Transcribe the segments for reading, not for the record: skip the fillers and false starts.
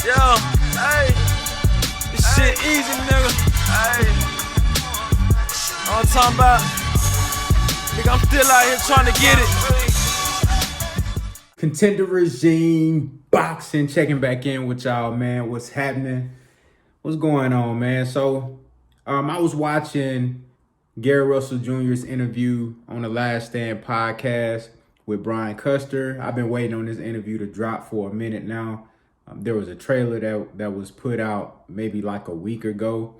Yo, hey, this shit easy, nigga. Hey, all I'm talking about, nigga, I'm still out here trying to get it. Contender Regime Boxing, checking back in with y'all, man. What's happening? What's going on, man? So, I was watching Gary Russell Jr.'s interview on the Last Stand podcast with Brian Custer. I've been waiting on this interview to drop for a minute now. There was a trailer that was put out maybe like a week ago.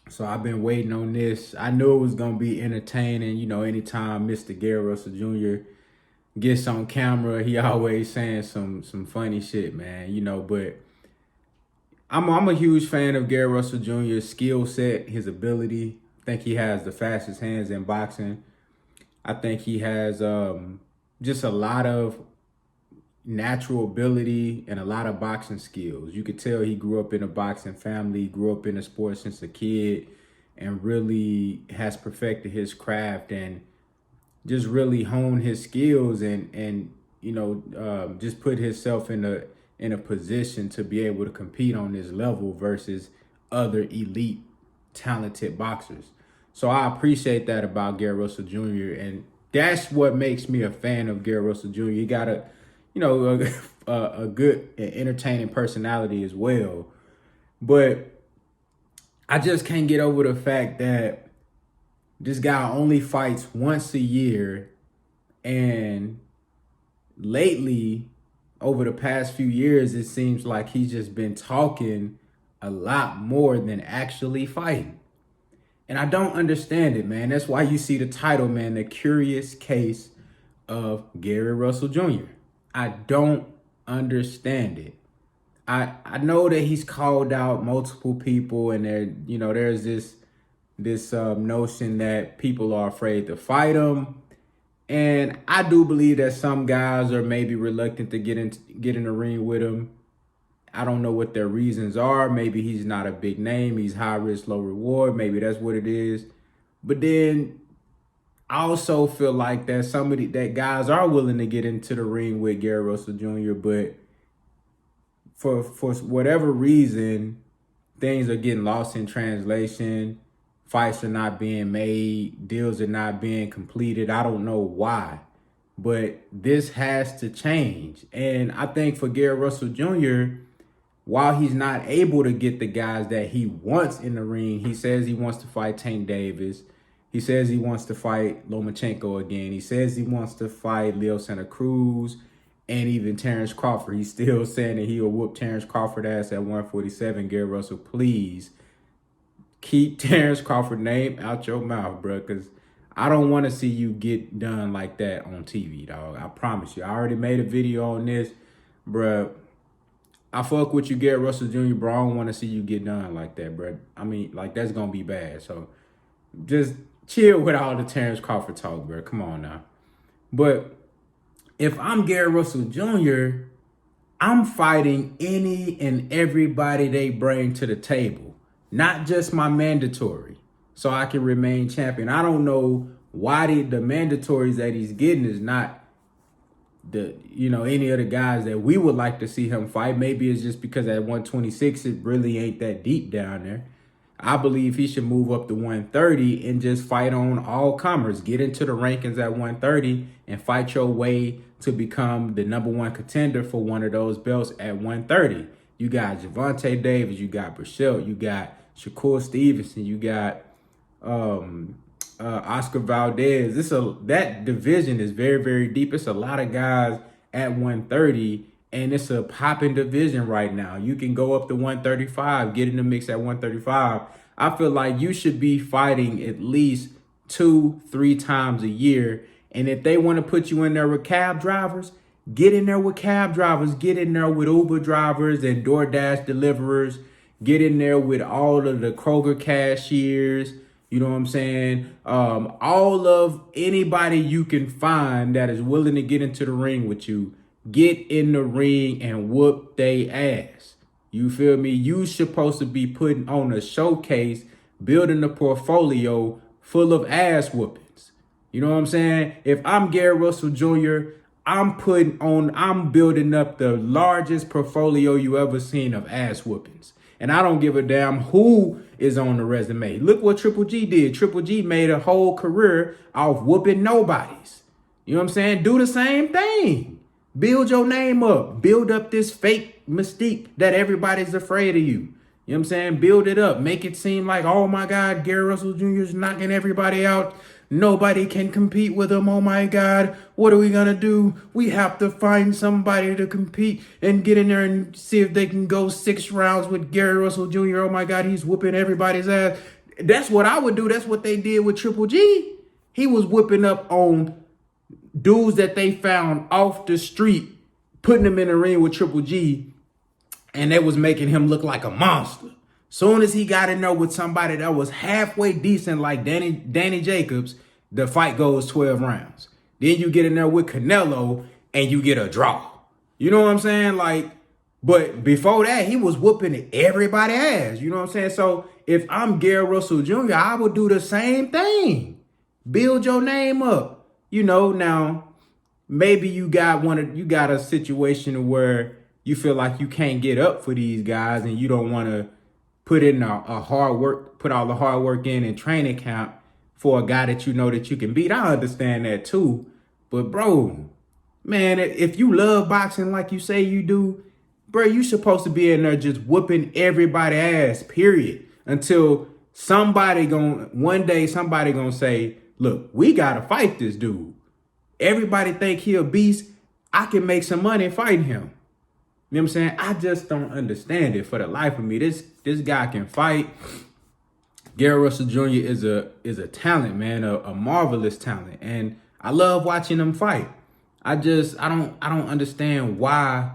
So I've been waiting on this. I knew it was going to be entertaining. You know, anytime Mr. Gary Russell Jr. gets on camera, he always saying some funny shit, man. You know, but I'm a huge fan of Gary Russell Jr.'s skill set, his ability. I think he has the fastest hands in boxing. I think he has just a lot of natural ability and a lot of boxing skills. You could tell he grew up in a boxing family, grew up in the sport since a kid, and really has perfected his craft and just really honed his skills and you know, just put himself in a position to be able to compete on this level versus other elite talented boxers. So I appreciate that about Gary Russell Jr. And that's what makes me a fan of Gary Russell Jr. You got a good and entertaining personality as well. But I just can't get over the fact that this guy only fights once a year. And lately, over the past few years, it seems like he's just been talking a lot more than actually fighting. And I don't understand it, man. That's why you see the title, man, The Curious Case of Gary Russell Jr. I don't understand it. I know that he's called out multiple people, and there's this notion that people are afraid to fight him. And I do believe that some guys are maybe reluctant to get in the ring with him. I don't know what their reasons are. Maybe he's not a big name. He's high risk, low reward. Maybe that's what it is. But then I also feel like that guys are willing to get into the ring with Gary Russell Jr., but for whatever reason, things are getting lost in translation. Fights are not being made. Deals are not being completed. I don't know why, but this has to change. And I think for Gary Russell Jr., while he's not able to get the guys that he wants in the ring, he says he wants to fight Tank Davis. He says he wants to fight Lomachenko again. He says he wants to fight Leo Santa Cruz and even Terrence Crawford. He's still saying that he'll whoop Terrence Crawford ass at 147. Gary Russell, please keep Terrence Crawford's name out your mouth, bro, because I don't want to see you get done like that on TV, dog. I promise you. I already made a video on this, bro. I fuck with you, Gary Russell Jr., bro. I don't want to see you get done like that, bro. I mean, like, that's going to be bad. So just chill with all the Terrence Crawford talk, bro. Come on now. But if I'm Gary Russell Jr., I'm fighting any and everybody they bring to the table, not just my mandatory, so I can remain champion. I don't know why the mandatories that he's getting is not any of the guys that we would like to see him fight. Maybe it's just because at 126, it really ain't that deep down there. I believe he should move up to 130 and just fight on all comers. Get into the rankings at 130 and fight your way to become the number one contender for one of those belts at 130. You got Javante Davis, you got Burchell, you got Shakur Stevenson, you got Oscar Valdez. That division is very, very deep. It's a lot of guys at 130, and it's a popping division right now. You can go up to 135, get in the mix at 135. I feel like you should be fighting at least 2-3 times a year. And if they want to put you in there with cab drivers, get in there with cab drivers. Get in there with Uber drivers and DoorDash deliverers. Get in there with all of the Kroger cashiers. You know what I'm saying? All of anybody you can find that is willing to get into the ring with you, get in the ring and whoop they ass. You feel me? You supposed to be putting on a showcase, building a portfolio full of ass whoopings. You know what I'm saying? If I'm Gary Russell Jr., I'm building up the largest portfolio you ever seen of ass whoopings. And I don't give a damn who is on the resume. Look what Triple G did. Triple G made a whole career off whooping nobodies. You know what I'm saying? Do the same thing. Build your name up. Build up this fake mystique that everybody's afraid of you. You know what I'm saying? Build it up. Make it seem like, oh my God, Gary Russell Jr. is knocking everybody out. Nobody can compete with him. Oh my God, what are we gonna do? We have to find somebody to compete and get in there and see if they can go 6 rounds with Gary Russell Jr. Oh my God, he's whooping everybody's ass. That's what I would do. That's what they did with Triple G. He was whipping up on dudes that they found off the street, putting them in the ring with Triple G, and they was making him look like a monster. Soon as he got in there with somebody that was halfway decent like Danny Jacobs, the fight goes 12 rounds. Then you get in there with Canelo and you get a draw. You know what I'm saying? Like, but before that, he was whooping everybody's ass. You know what I'm saying? So if I'm Gary Russell Jr., I would do the same thing. Build your name up. You know, now maybe you got a situation where you feel like you can't get up for these guys and you don't want to put in put all the hard work in training camp for a guy that you know that you can beat. I understand that too. But bro, man, if you love boxing like you say you do, bro, you supposed to be in there just whooping everybody ass, period. Until one day somebody gonna say, look, we gotta fight this dude. Everybody think he a beast. I can make some money fighting him. You know what I'm saying? I just don't understand it for the life of me. This guy can fight. Gary Russell Jr. is a talent, man, a marvelous talent. And I love watching him fight. I don't understand why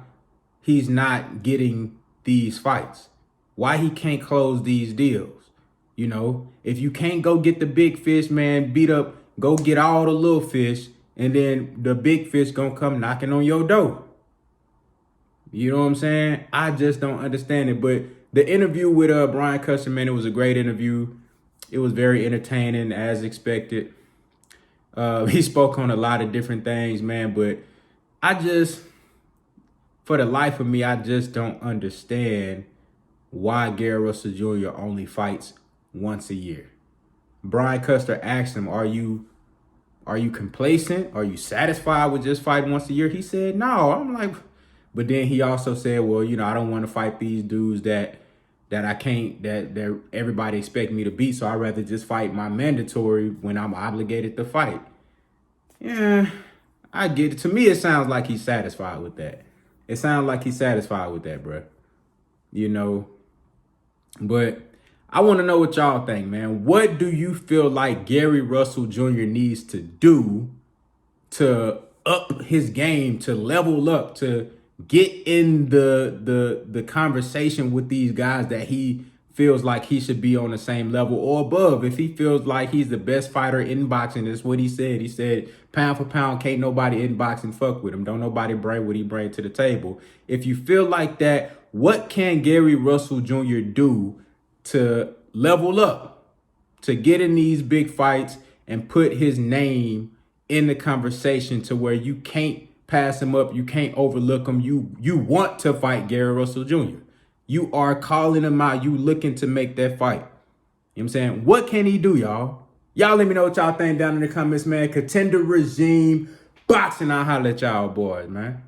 he's not getting these fights. Why he can't close these deals. You know, if you can't go get the big fish, man, go get all the little fish, and then the big fish gonna come knocking on your door. You know what I'm saying? I just don't understand it. But the interview with Brian Custer, man, it was a great interview. It was very entertaining, as expected. He spoke on a lot of different things, man. But for the life of me, I just don't understand why Gary Russell Jr. only fights once a year. Brian Custer asked him, are you complacent? Are you satisfied with just fighting once a year? He said, no. I'm like... But then he also said, well, you know, I don't want to fight these dudes that I can't, that everybody expect me to beat. So I'd rather just fight my mandatory when I'm obligated to fight. Yeah, I get it. To me, it sounds like he's satisfied with that. It sounds like he's satisfied with that, bro. You know, but I want to know what y'all think, man. What do you feel like Gary Russell Jr. needs to do to up his game, to level up, to get in the conversation with these guys that he feels like he should be on the same level or above? If he feels like he's the best fighter in boxing, that's what he said. He said, pound for pound, can't nobody in boxing fuck with him. Don't nobody bring what he bring to the table. If you feel like that, what can Gary Russell Jr. do to level up, to get in these big fights and put his name in the conversation to where you can't pass him up, you can't overlook him, you want to fight Gary Russell Jr. You are calling him out, you looking to make that fight. You know what I'm saying? What can he do, y'all? Y'all let me know what y'all think down in the comments, man. Contender regime, boxing, I'll holler at y'all boys, man.